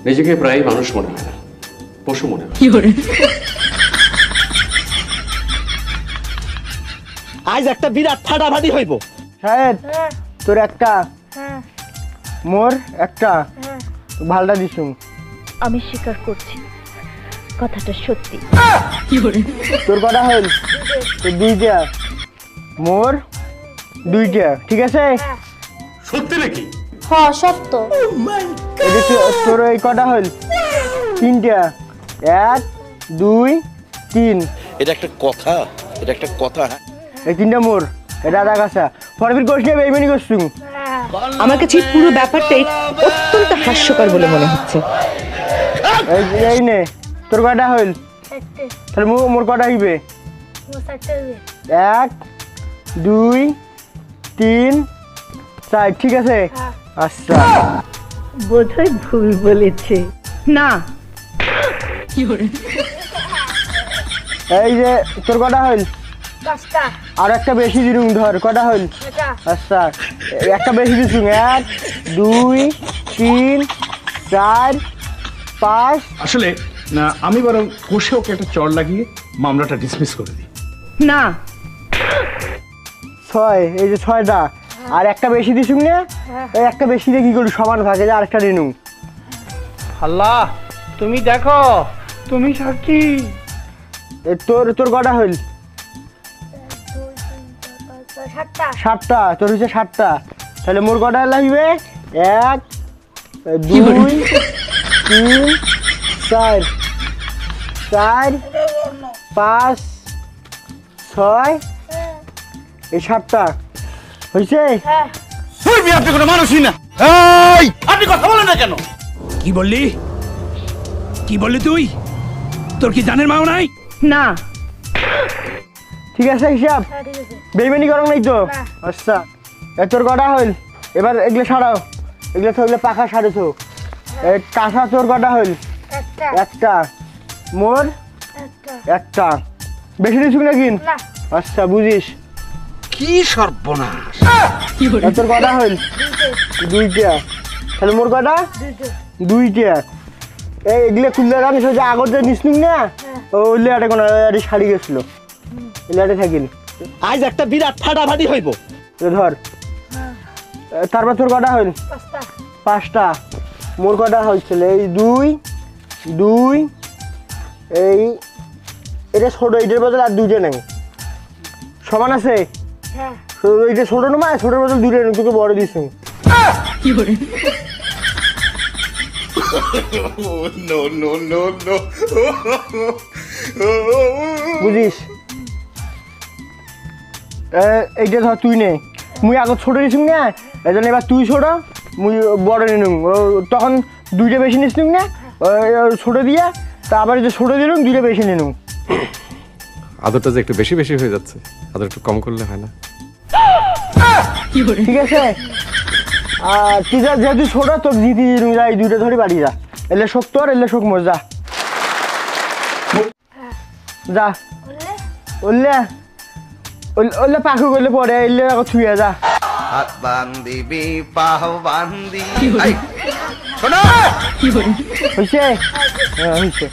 নিজেকে প্রায় মানুষ মনে হয় না, পশু মনে হয়। আজ একটা বিরাট ফাটাফাটি হইব। সাহেব তোর একটা, মোর একটা, ভালটা দিছুম। আমি স্বীকার করছি কথাটা সত্যি। তোর কটা হইল? তোর দুইটা, মোর দুইটা, ঠিক আছে? সত্যি নাকি? হ্যাঁ সত্য। তোর এই কটা হইল? তিনটা, 1 2 3। এটা একটা কথা, এটা একটা কথা। এই তিনটা মোর, এটা আধা কাঁচা। ফরফির কোর্স নিয়ে বেইমানি করছু। আমার কাছে এই পুরো ব্যাপারটাই অত্যন্ত হাস্যকর বলে মনে হচ্ছে। এই নে, তোর কটা হইল? তাহলে মোর কটা হইবে? 1 2 3 4, ঠিক আছে? আচ্ছা, বোধহয় ভুল বলেছে। না, এই যে তোর কটা হইল? আর একটা বেশি দিন ধর, কটা হইল? আচ্ছা, একটা বেশি দিছু। 1 2 3 4 5। আসলে না, আমি বরং কষে ওকে একটা চড় লাগিয়ে মামলাটা ডিসমিস করে দিই। না, 6, এই যে 6টা। আর একটা বেশি দিছুম না, এই একটা বেশি দিয়ে কি করি? সমান ভাগে যে আরেকটা রেনু। আল্লাহ তুমি দেখো, তুমি সাক্ষী। তোর কটা হইল? 7টা। তোর হচ্ছে 7টা। তাহলে মোর কটা লাগবে? 1 2 3 4 5 6, এই 7টা হয়েছে। আপনি কোনো মানুষই না। আপনি কথা বলেন না কেন? কি বললি? কি বললি তুই? তোর কি জানের মাও নাই? না, ঠিক আছে হিসাব? বেইমানি করো নাই তো? আচ্ছা, তোর কটা হইল? এবার এগুলো সারাও, এগুলো তো এগুলো পাখা সারেছো। কাঁচা তোর কটা হইল? একটা। মোর একটা। বেশি দিছু নাকি? আচ্ছা, বুঝিস। কি সর্বনাশ! তোর কটা হইল? 2টা। তাহলে মোর কটা? 2টা। এগুলো খুললে রাখিস, যে আগর যে নিসনুক না, ওই লেয়াটে কোনো শাড়ি গেছিল, লেয়াটে থাকিল। আজ একটা বিরাট ফাটাফাটি হইব। ধর, তারপর তোর কটা হইল? 5টা। মোর কটা হয়েছিল? এই 2 2, এই এটা ছোট, এটার বদল আর 2টা নেই, সমান আছে? এটা ছোট নয়, ছোটোর বদল 2টা নেই, তোকে বড় দিস। বুঝিস? এইটা ধর তুই নে, মুই আগে ছোট নিছুম না, এই জন্য এবার তুই ছোট, মুই বড় নিনুম। তখন 2টা বেশি নিসনুম না, ছোট দিয়া, তা আবার যে ছোট দিলুম 2টা বেশি নিনুম। আদরটা যে একটু বেশি বেশি হয়ে যাচ্ছে, আদর একটু কম করলে হয় না? ঠিক আছে? আর তুই যা, যেহেতু ছোট, তোর দিদি যা, এই 2টা ধরে বাড়ি যা। এলে শোক তোর, এলে শোক মোর, যা যা। ওলে ওলে পাখু করলে পরে, এলে এখন ছুঁয়ে যা। হাত বান্দিবি, পাহ বান্দি। হয়েছে? হ্যাঁ, হয়েছে।